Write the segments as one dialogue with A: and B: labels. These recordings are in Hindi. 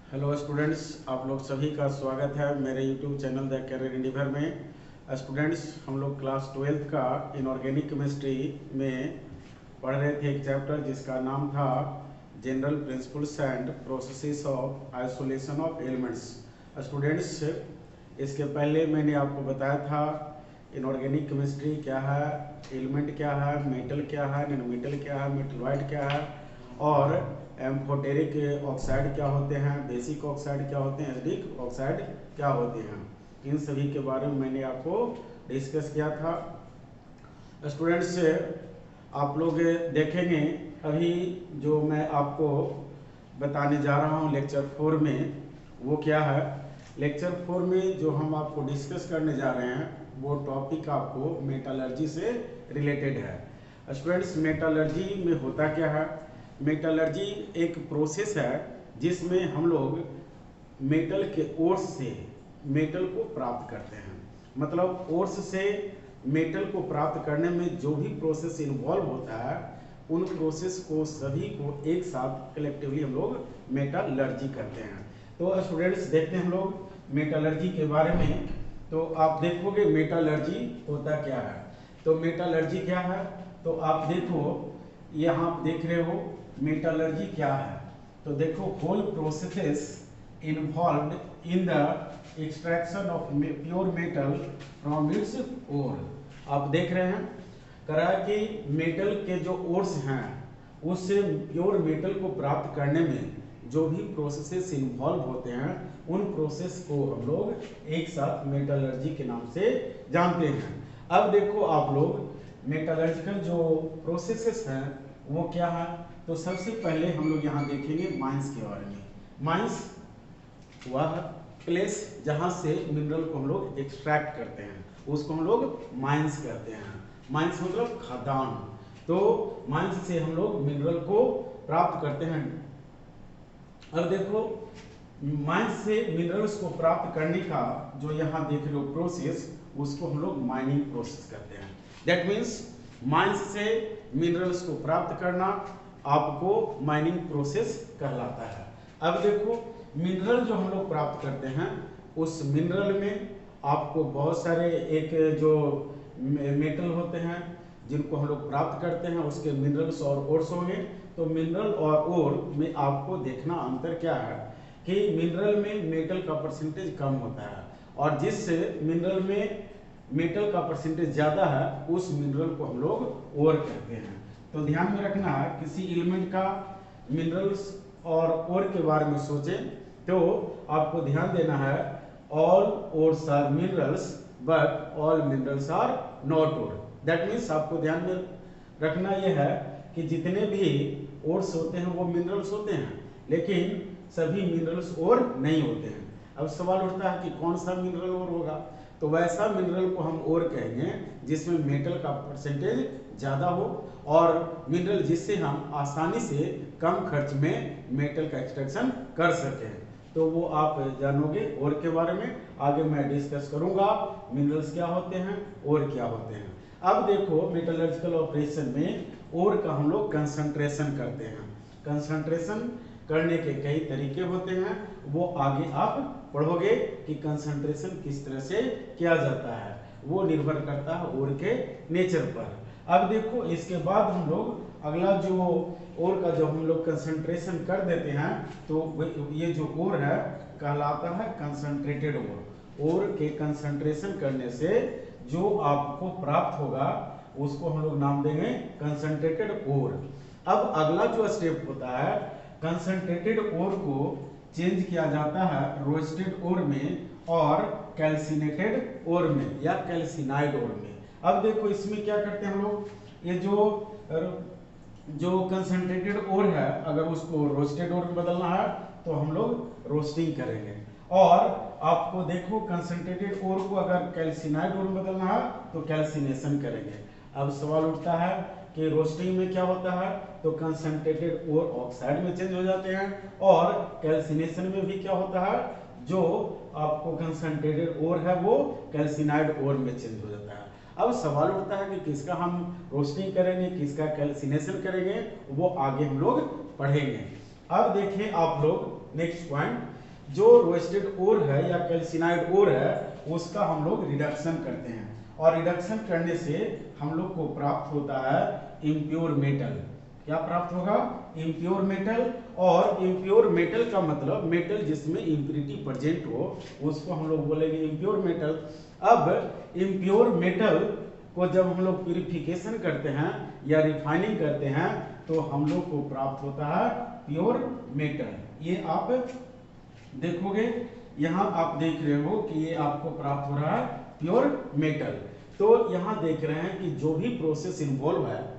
A: हेलो स्टूडेंट्स, आप लोग सभी का स्वागत है मेरे YouTube channel the career endeavour में। स्टूडेंट्स, हम लोग क्लास 12th का इनऑर्गेनिक केमिस्ट्री में पढ़ रहे थे एक चैप्टर जिसका नाम था general principles and processes of isolation of elements. Students, इसके पहले मैंने आपको बताया था इनऑर्गेनिक केमिस्ट्री क्या है, एलिमेंट क्या है, मेटल क्या है, नॉन मेटल क्या है, मेटलॉइड क्या है और एम्फोटेरिक ऑक्साइड क्या होते हैं, बेसिक ऑक्साइड क्या होते हैं, एसिडिक ऑक्साइड क्या होते हैं। इन सभी के बारे में मैंने आपको डिस्कस किया था। स्टूडेंट्स, आप लोग देखेंगे अभी जो मैं आपको बताने जा रहा हूँ लेक्चर 4 में, वो क्या है। लेक्चर 4 में जो हम आपको डिस्कस करने जा रहे हैं वो टॉपिक आपको मेटलर्जी से रिलेटेड है। स्टूडेंट्स, मेटलर्जी में होता क्या है? मेटलर्जी एक प्रोसेस है जिसमें हम लोग मेटल के ओर्स से मेटल को प्राप्त करते हैं। मतलब ओर्स से मेटल को प्राप्त करने में जो भी प्रोसेस इन्वॉल्व होता है उन प्रोसेस को सभी को एक साथ कलेक्टिवली हम लोग मेटलर्जी करते हैं। तो स्टूडेंट्स, देखते हैं हम लोग मेटलर्जी के बारे में। तो आप देखोगे मेटलर्जी होता क्या है। तो मेटलर्जी क्या है, तो आप देखो, यहाँ आप देख रहे हो मेटलर्जी क्या है। तो देखो, whole processes involved in the extraction of pure metal from its ore. आप देख रहे हैं कह रहा है कि मेटल के जो ओर्स हैं उससे प्योर मेटल को प्राप्त करने में जो भी प्रोसेसेस इन्वॉल्व होते हैं उन प्रोसेस को हम लोग एक साथ मेटलर्जी के नाम से जानते हैं। अब देखो आप लोग मेटलर्जिकल जो प्रोसेसेस हैं वो क्या है। तो सबसे पहले हम लोग यहाँ देखेंगे माइंस के बारे में। माइंस वह प्लेस जहाँ से मिनरल को हम लोग एक्सट्रैक्ट करते हैं उसको हम लोग माइंस कहते हैं। माइंस मतलब खदान। तो माइंस से हम लोग मिनरल को प्राप्त करते हैं। अब देखो, माइंस से मिनरल्स को प्राप्त करने का जो यहाँ देख रहे हो प्रोसेस, उसको हम लोग माइनिंग प्रोसेस कहते हैं। दैट मीन्स माइंस से मिनरल्स को प्राप्त करना आपको माइनिंग प्रोसेस कहलाता है। अब देखो, मिनरल जो हम लोग प्राप्त करते हैं उस मिनरल में आपको बहुत सारे एक जो मेटल होते हैं जिनको हम लोग प्राप्त करते हैं उसके मिनरल्स और ओर्स होंगे। तो मिनरल और ओर में आपको देखना अंतर क्या है कि मिनरल में मेटल का परसेंटेज कम होता है और जिस मिनरल में मेटल का परसेंटेज ज़्यादा है उस मिनरल को हम लोग ओर कहते हैं। तो ध्यान में रखना है, किसी एलिमेंट का मिनरल्स और ओर के बारे में सोचें तो आपको ध्यान देना है all ores are minerals but all minerals are not ore. That means आपको ध्यान में रखना यह है कि जितने भी ओर्स होते हैं वो मिनरल्स होते हैं लेकिन सभी मिनरल्स ओर नहीं होते हैं। अब सवाल उठता है कि कौन सा मिनरल ओर होगा। तो वैसा मिनरल को हम ओर कहेंगे जिसमें मेटल का परसेंटेज ज़्यादा हो और मिनरल जिससे हम आसानी से कम खर्च में मेटल का एक्सट्रैक्शन कर सकें। तो वो आप जानोगे ओर के बारे में। आगे मैं डिस्कस करूंगा मिनरल्स क्या होते हैं, ओर क्या होते हैं। अब देखो, मेटलर्जिकल ऑपरेशन में ओर का हम लोग कंसंट्रेशन करते हैं। कंसंट्रेशन करने के कई तरीके होते हैं, वो आगे आप पढ़ोगे कि कंसंट्रेशन किस तरह से किया जाता है, वो निर्भर करता है ओर के नेचर पर। अब देखो, इसके बाद हम लोग अगला जो ओर का जब हम लोग कंसंट्रेशन कर देते हैं तो ये जो ओर है कहलाता है कंसंट्रेटेड ओर। ओर के कंसंट्रेशन करने से जो आपको प्राप्त होगा उसको हम लोग नाम देंगे कंसंट्रेटेड ओर। अब अगला जो स्टेप होता है, कंसंट्रेटेड ओर को चेंज किया जाता है रोस्टेड ओर में और कैल्सिनेटेड ओर में या कैल्सिनाइड ओर में। अब देखो, इसमें क्या करते हैं हम लोग, ये जो कंसंट्रेटेड ओर है अगर उसको रोस्टेड ओर में बदलना है तो हम लोग रोस्टिंग करेंगे। और आपको देखो, कंसंट्रेटेड ओर को अगर कैल्सिनाइड ओर में बदलना है तो कैल्सिनेशन करेंगे। अब सवाल उठता है कि रोस्टिंग में क्या होता है, तो कंसंट्रेटेड ओर ऑक्साइड में चेंज हो जाते हैं और कैल्सिनेशन में भी क्या होता है, जो आपको कंसंट्रेटेड ओर है वो कैल्सिनाइड ओर में चेंज हो जाता है। अब सवाल उठता है कि किसका हम रोस्टिंग करेंगे, किसका कैल्सिनेशन करेंगे, वो आगे हम लोग पढ़ेंगे। अब देखें आप लोग नेक्स्ट पॉइंट जो रोस्टेड ओर है या कैल्सिनाइड ओर है उसका हम लोग रिडक्शन करते हैं, और रिडक्शन करने से हम लोग को प्राप्त होता है इम्प्योर मेटल। क्या प्राप्त होगा? Impure metal. और इम्प्योर मेटल का मतलब मेटल जिसमें इम्प्योरिटी प्रेजेंट हो उसको हम लोग बोलेंगे इम्प्योर मेटल। अब इम्प्योर मेटल को जब हम लोग प्यूरिफिकेशन करते हैं या रिफाइनिंग करते हैं तो हम लोग को प्राप्त होता है प्योर मेटल। ये आप देखोगे, यहाँ आप देख रहे हो कि ये आपको प्राप्त हो रहा है प्योर मेटल। तो यहाँ देख रहे हैं कि जो भी प्रोसेस इन्वॉल्व है,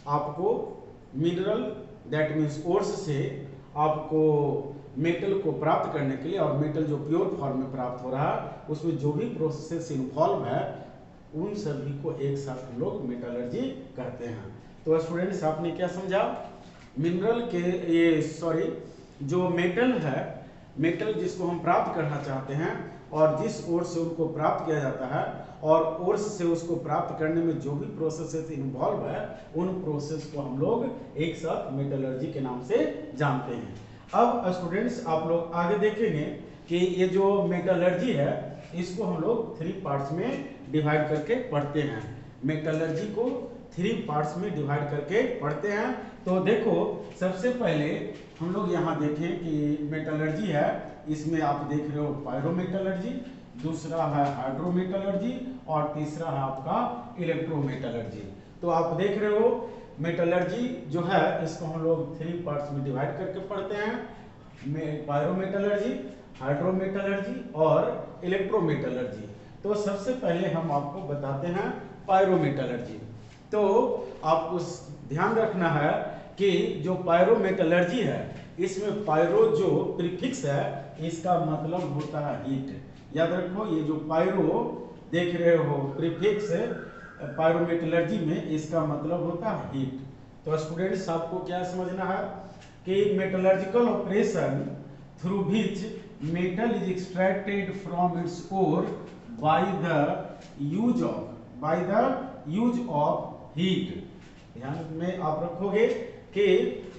A: आपको मिनरल दैट मीन्स ओर्स से आपको मेटल को प्राप्त करने के लिए, और मेटल जो प्योर फॉर्म में प्राप्त हो रहा है उसमें जो भी प्रोसेस इन्वॉल्व है उन सभी को एक साथ हम लोग मेटलर्जी कहते हैं। तो स्टूडेंट्स आपने क्या समझा? मिनरल के ये जो मेटल है, मेटल जिसको हम प्राप्त करना चाहते हैं और जिस ओर से उनको प्राप्त किया जाता है और ओर्स से उसको प्राप्त करने में जो भी प्रोसेस इन्वॉल्व है उन प्रोसेस को हम लोग एक साथ मेटलर्जी के नाम से जानते हैं। अब स्टूडेंट्स आप लोग आगे देखेंगे कि ये जो मेटलर्जी है इसको हम लोग 3 पार्ट्स में डिवाइड करके पढ़ते हैं। मेटलर्जी को 3 पार्ट्स में डिवाइड करके पढ़ते हैं। तो देखो, सबसे पहले हम लोग यहाँ देखें कि मेटलर्जी है, इसमें आप देख रहे हो पायरोमेटलर्जी, दूसरा है हाइड्रोमेटलर्जी और तीसरा है आपका इलेक्ट्रोमेटलर्जी। तो आप देख रहे हो मेटलर्जी जो है इसको हम लोग 3 पार्ट्स में डिवाइड करके पढ़ते हैं, पायरोमेटलर्जी, हाइड्रोमेटलर्जी और इलेक्ट्रोमेटलर्जी। तो सबसे पहले हम आपको बताते हैं पायरोमेटलर्जी। तो आपको ध्यान रखना है कि जो पायरोमेटलर्जी है इसमें पायरो जो प्रीफिक्स है इसका मतलब होता है हीट। याद रखो, ये जो पायरो देख रहे हो प्रीफिक्स पायरोमेटलर्जी में इसका मतलब होता है हीट। तो स्टूडेंट्स आपको क्या समझना है कि metallurgical operation through which metal is extracted from its ore by the use of heat। ध्यान में आप रखोगे कि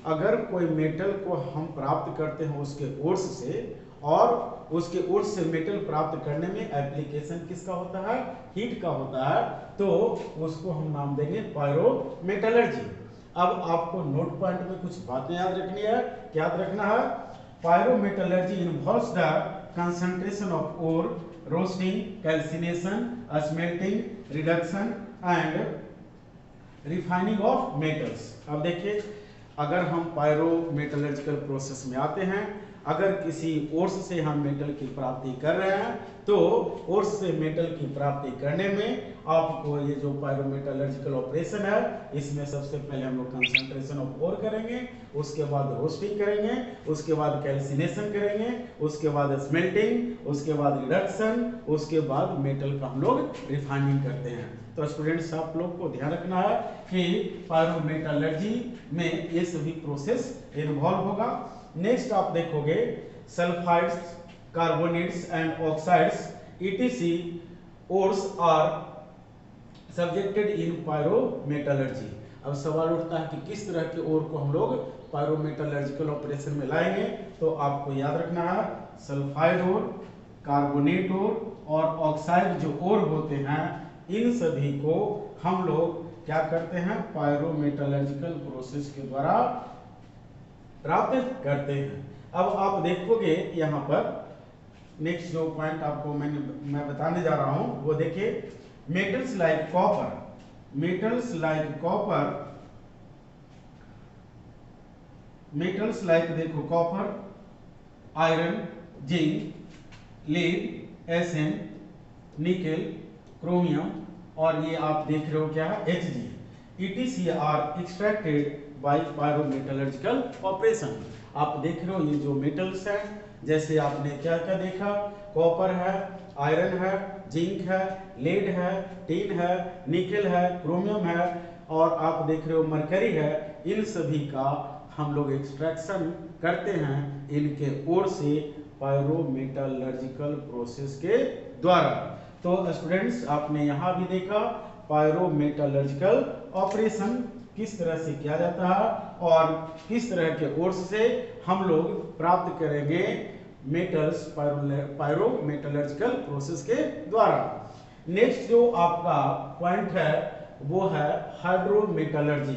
A: अगर कोई मेटल को हम प्राप्त करते हैं उसके ओर्स से, और उसके ओर्स से मेटल प्राप्त करने में एप्लीकेशन किसका होता है? हीट का होता है, तो उसको हम नाम देंगे पायरोमेटलर्जी। अब आपको नोट पॉइंट में कुछ बातें याद रखनी है। क्या याद रखना है? Pyrometallurgy involves the concentration of ore, roasting, calcination, smelting, reduction and refining of metals। अब देखिए, अगर हम पायरोमेटलर्जिकल प्रोसेस में आते हैं, अगर किसी ओर्स से हम मेटल की प्राप्ति कर रहे हैं तो ओर्स से मेटल की प्राप्ति करने में आपको ये जो पायरोमेटलर्जिकल ऑपरेशन है इसमें सबसे पहले हम लोग कंसंट्रेशन ऑफ ओर करेंगे, उसके बाद रोस्टिंग करेंगे, उसके बाद कैल्सिनेशन करेंगे, उसके बाद स्मेल्टिंग, उसके बाद रिडक्शन, उसके बाद मेटल का हम लोग रिफाइनिंग करते हैं। तो स्टूडेंट्स आप लोग को ध्यान रखना है कि पायरोमेटलर्जी में ये सभी प्रोसेस इन्वॉल्व होगा। नेक्स्ट आप देखोगे sulphides, carbonates and oxides etc ores are subjected in pyrometallurgy। अब सवाल उठता है कि किस तरह के ओर को हम लोग पायरोमेटलर्जिकल ऑपरेशन में लाएंगे। तो आपको याद रखना है सल्फाइड ओर, कार्बोनेट ओर और ऑक्साइड जो ओर होते हैं इन सभी को हम लोग क्या करते हैं? पायरोमेटलर्जिकल प्रोसेस के द्वारा प्राप्त करते हैं। अब आप देखोगे यहाँ पर नेक्स्ट जो पॉइंट आपको मैं बताने जा रहा हूं वो देखिए, metals like copper, metals like देखो copper, iron, zinc, lead, SN, nickel, chromium और ये आप देख रहे हो क्या है? Hg etc are extracted by pyrometallurgical operation. आप देख रहे हो ये जो मेटल्स हैं, जैसे आपने क्या क्या देखा, कॉपर है, आयरन है, जिंक है, लेड है, टिन है, निकेल है, क्रोमियम है और आप देख रहे हो मरकरी है। इन सभी का हम लोग एक्सट्रैक्शन करते हैं इनके ओर से पायरोमेटलर्जिकल प्रोसेस के द्वारा। तो स्टूडेंट्स आपने यहाँ भी देखा पायरोमेटलर्जिकल ऑपरेशन किस तरह से किया जाता है और किस तरह के ओर्स से हम लोग प्राप्त करेंगे मेटल्स पायरोमेटलर्जिकल प्रोसेस के द्वारा। नेक्स्ट जो आपका पॉइंट है वो है हाइड्रोमेटलर्जी।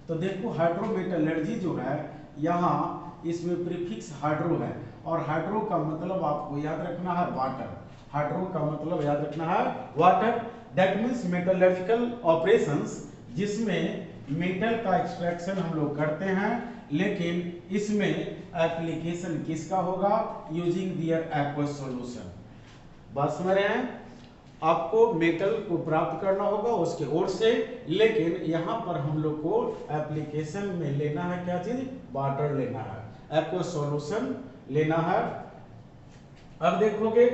A: तो देखो हाइड्रोमेटलर्जी जो है यहाँ इसमें प्रीफिक्स हाइड्रो है और हाइड्रो का मतलब आपको याद रखना है वाटर। हाइड्रो का मतलब याद रखना है water. That means metallurgical operations जिसमें मेटल का एक्सट्रैक्शन हम लोग करते हैं, लेकिन इसमें एप्लीकेशन किसका होगा? यूजिंग दियर एक्वस सॉल्यूशन। बात समझ रहे हैं? आपको मेटल को प्राप्त करना होगा उसके ओर से, लेकिन यहाँ पर हम लोग को एप्लीकेशन में लेना है क्या चीज? वाटर लेना है, एक्वस सॉल्यूशन लेना है। अब देखोगे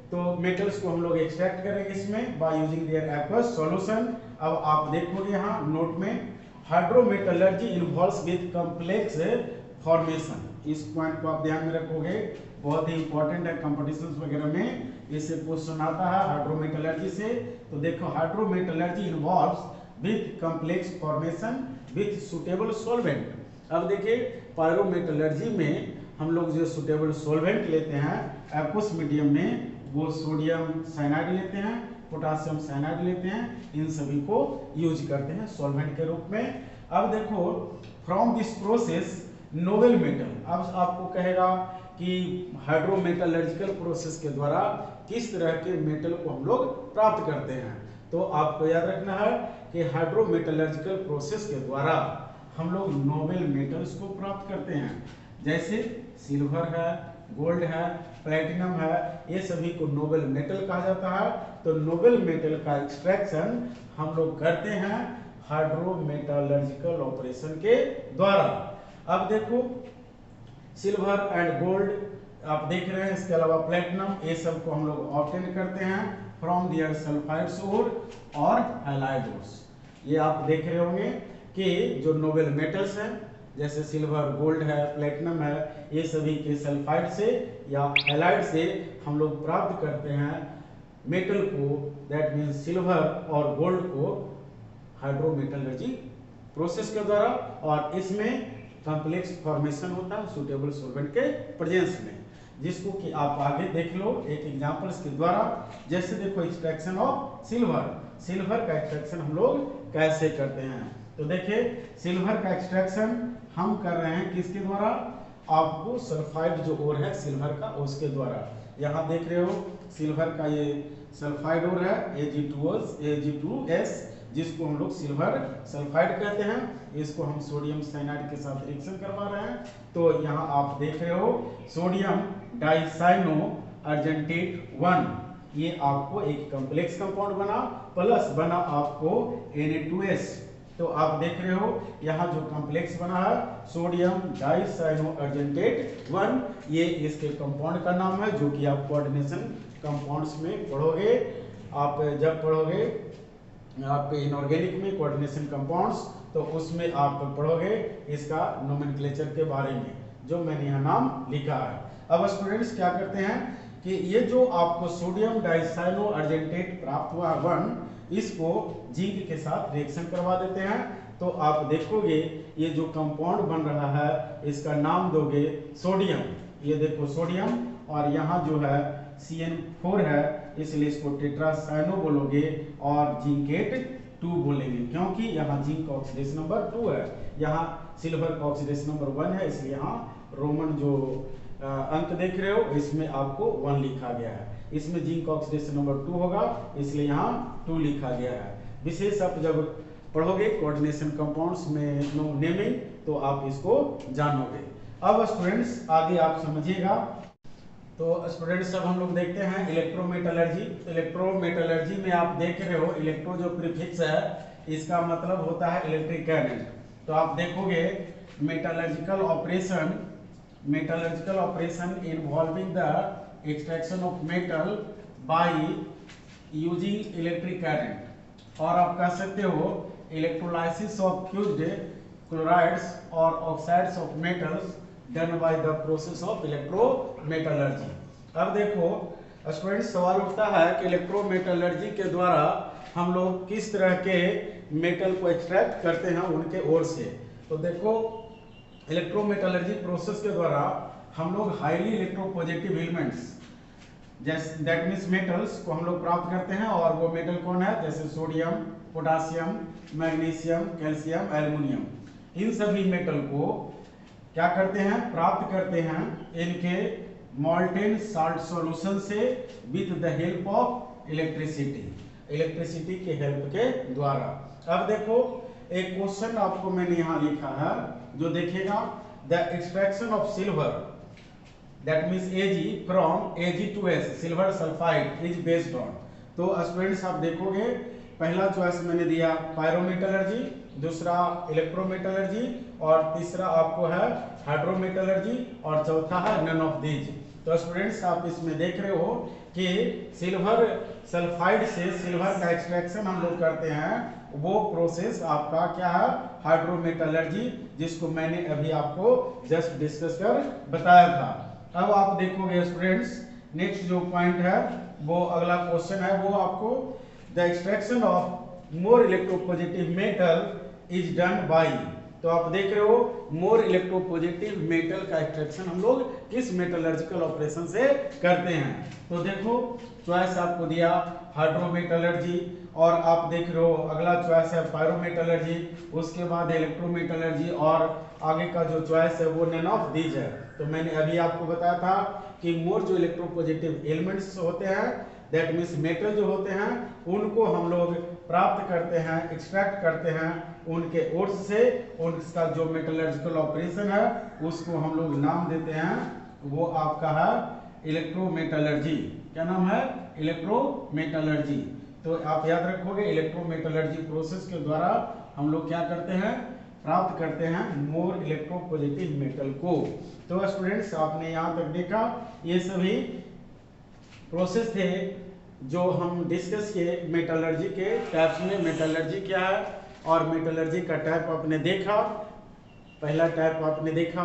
A: तो मेटल्स को हम लोग एक्सट्रैक्ट करेंगे इसमें by using their aqueous solution. अब आप देखोगे यहाँ नोट में hydrometallurgy involves with complex formation. इस पॉइंट को आप ध्यान में रखोगे, बहुत ही इंपॉर्टेंट है, कंपटीशंस वगैरह में इससे क्वेश्चन आता है हाइड्रोमेटलर्जी से। तो देखो hydrometallurgy involves with complex formation with suitable solvent. अब देखिए पायरोमेटलर्जी में हम लोग जो सुटेबल सॉल्वेंट लेते हैं एक्वस मीडियम में, वो सोडियम साइनाइड लेते हैं, पोटासियम साइनाइड लेते हैं, इन सभी को यूज करते हैं सॉल्वेंट के रूप में। अब देखो from this process Nobel metal, अब आपको कहेगा कि हाइड्रोमेटलर्जिकल प्रोसेस के द्वारा किस तरह के मेटल को हम लोग प्राप्त करते हैं। तो आपको याद रखना है कि हाइड्रोमेटलर्जिकल प्रोसेस के द्वारा हम लोग नोबेल मेटल्स को प्राप्त करते हैं, जैसे सिल्वर है, गोल्ड है, प्लैटिनम है, ये सभी को नोबेल मेटल कहा जाता है। तो नोबेल मेटल का एक्सट्रैक्शन हम लोग करते हैं हाइड्रोमेटलर्जिकल ऑपरेशन के द्वारा। अब देखो सिल्वर एंड गोल्ड आप देख रहे हैं, इसके अलावा प्लैटिनम, ये सब को हम लोग ऑब्टेन करते हैं फ्रॉम दियर सल्फाइड्स ओर और हैलाइड ओर्स। ये आप देख रहे होंगे कि जो नोबेल मेटल्स हैं जैसे सिल्वर, गोल्ड है, प्लैटिनम है, ये सभी के सल्फाइड से या हैलाइड से हम लोग प्राप्त करते हैं मेटल को, दैट मीन्स सिल्वर और गोल्ड को हाइड्रोमेटलर्जी प्रोसेस के द्वारा, और इसमें कॉम्प्लेक्स फॉर्मेशन होता है सुटेबल सॉल्वेंट के प्रेजेंस में, जिसको कि आप आगे देख लो एक एग्जांपल्स के द्वारा। जैसे देखो एक्सट्रैक्शन ऑफ सिल्वर, सिल्वर का एक्सट्रैक्शन हम लोग कैसे करते हैं। तो देखिए सिल्वर का एक्सट्रैक्शन हम कर रहे हैं किसके द्वारा? आपको सल्फाइड जो ओर है सिल्वर का उसके द्वारा। यहाँ देख रहे हो सिल्वर का ये सल्फाइड ओर है Ag2S, जिसको हम लोग सिल्वर सल्फाइड कहते हैं। इसको हम सोडियम साइनाइड के साथ रिएक्शन करवा रहे हैं। तो यहाँ आप देख रहे हो सोडियम डाइसाइनो अर्जेंटेट 1, ये आपको एक कॉम्प्लेक्स कंपाउंड बना, प्लस बना आपको Na2S। तो आप देख रहे हो यहाँ जो कॉम्प्लेक्स बना है सोडियम डाइसाइनो अर्जेंटेट 1, ये इसके कंपाउंड का नाम है, जो कि आप कोऑर्डिनेशन कंपाउंड्स में पढ़ोगे। आप जब पढ़ोगे आप इनऑर्गेनिक में कोऑर्डिनेशन कंपाउंड्स, तो उसमें आप पढ़ोगे इसका नोमेनक्लेचर के बारे में, जो मैंने यहाँ नाम लिखा है। अब स्टूडेंट्स क्या करते हैं कि ये जो आपको सोडियम डाइसाइनो अर्जेंटेट प्राप्त हुआ 1, इसको जिंक के साथ रिएक्शन करवा देते हैं। तो आप देखोगे ये जो कंपाउंड बन रहा है इसका नाम दोगे सोडियम, ये देखो सोडियम, और यहाँ जो है CN4 है, इसलिए इसको टेट्रासाइनो बोलोगे और जिंकेट 2 बोलेंगे, क्योंकि यहाँ जिंक का ऑक्सीडेशन नंबर 2 है, यहाँ सिल्वर का ऑक्सीडेशन नंबर 1 है, इसलिए यहाँ रोमन जो अंक देख रहे हो इसमें आपको 1 लिखा गया है। इसमें जिंक ऑक्सीडेशन नंबर 2 होगा, इसलिए यहाँ 2 लिखा गया है। विशेष आप जब पढ़ोगे कोऑर्डिनेशन कंपाउंड्स में नेमिंग, तो आप इसको जानोगे। अब स्टूडेंट्स आगे आप समझिएगा। तो स्टूडेंट्स अब हम लोग देखते हैं इलेक्ट्रोमेटलर्जी। इलेक्ट्रोमेटलर्जी में आप देख रहे हो इलेक्ट्रो जो प्रीफिक्स है इसका मतलब होता है इलेक्ट्रिक करंट। तो आप देखोगे metallurgical operation involving the extraction of metal by using electric current, और आप कह सकते हो इलेक्ट्रोलाइसिस ऑफ फ्यूज्ड क्लोराइड्स और oxides of metals done by the process of electrometallurgy. अब देखो स्टूडेंट्स सवाल उठता है कि इलेक्ट्रोमेटलर्जी के द्वारा हम लोग किस तरह के मेटल को एक्सट्रैक्ट करते हैं उनके ओर से। तो देखो इलेक्ट्रोमेटलर्जी प्रोसेस के द्वारा हम लोग हाईली इलेक्ट्रोपॉजिटिव एलिमेंट्स जैसे दैट मीन्स मेटल्स को हम लोग प्राप्त करते हैं। और वो मेटल कौन है? जैसे sodium, potassium, magnesium, calcium, aluminium, इन सभी मेटल को क्या करते हैं? प्राप्त करते हैं इनके मॉल्टेन साल्ट सॉल्यूशन से with the help of electricity के हेल्प के द्वारा। अब देखो एक क्वेश्चन आपको मैंने यहाँ लिखा है जो देखेगा, the extraction of silver that means Ag from Ag2S silver sulphide is based on. तो स्टूडेंट्स आप देखोगे पहला चॉइस मैंने दिया पायरोमेटलर्जी, दूसरा इलेक्ट्रोमेटलर्जी, और तीसरा आपको है हाइड्रोमेटलर्जी, और चौथा है नन ऑफ दीज। तो स्टूडेंट्स आप इसमें देख रहे हो कि सिल्वर सल्फाइड से सिल्वर का एक्सट्रैक्शन हम लोग करते हैं, वो प्रोसेस आपका क्या है? हाइड्रोमेटलर्जी, जिसको मैंने अभी आपको जस्ट डिस्कस कर बताया था। अब आप देखोगे स्टूडेंट्स नेक्स्ट जो पॉइंट है वो अगला क्वेश्चन है, वो आपको the extraction of more electropositive metal is done by. तो आप देख रहे हो मोर इलेक्ट्रोपॉजिटिव मेटल का एक्सट्रैक्शन हम लोग किस मेटलर्जिकल ऑपरेशन से करते हैं। तो देखो चॉइस आपको दिया हाइड्रोमेटलर्जी, और आप देख रहे हो अगला चॉइस है पायरोमेटलर्जी, उसके बाद इलेक्ट्रोमेटलर्जी, और आगे का जो चॉइस है वो नन ऑफ दीज है। तो मैंने अभी आपको बताया था कि मोर जो इलेक्ट्रोपॉजिटिव एलिमेंट्स होते हैं दैट मीन्स मेटल जो होते हैं उनको हम लोग प्राप्त करते हैं, एक्सट्रैक्ट करते हैं उनके ओर्स से। उनका जो मेटलर्जिकल ऑपरेशन है उसको हम लोग नाम देते हैं, वो आपका है इलेक्ट्रोमेटलर्जी। क्या नाम है? इलेक्ट्रोमेटलर्जी। तो आप याद रखोगे इलेक्ट्रोमेटलर्जी प्रोसेस के द्वारा हम लोग क्या करते हैं? प्राप्त करते हैं मोर इलेक्ट्रोपॉजिटिव मेटल को। तो स्टूडेंट्स आपने यहाँ तक देखा ये सभी प्रोसेस थे जो हम डिस्कस किए मेटलर्जी के टाइप्स में। मेटलर्जी क्या है और मेटलर्जी का टाइप आपने देखा, पहला टाइप आपने देखा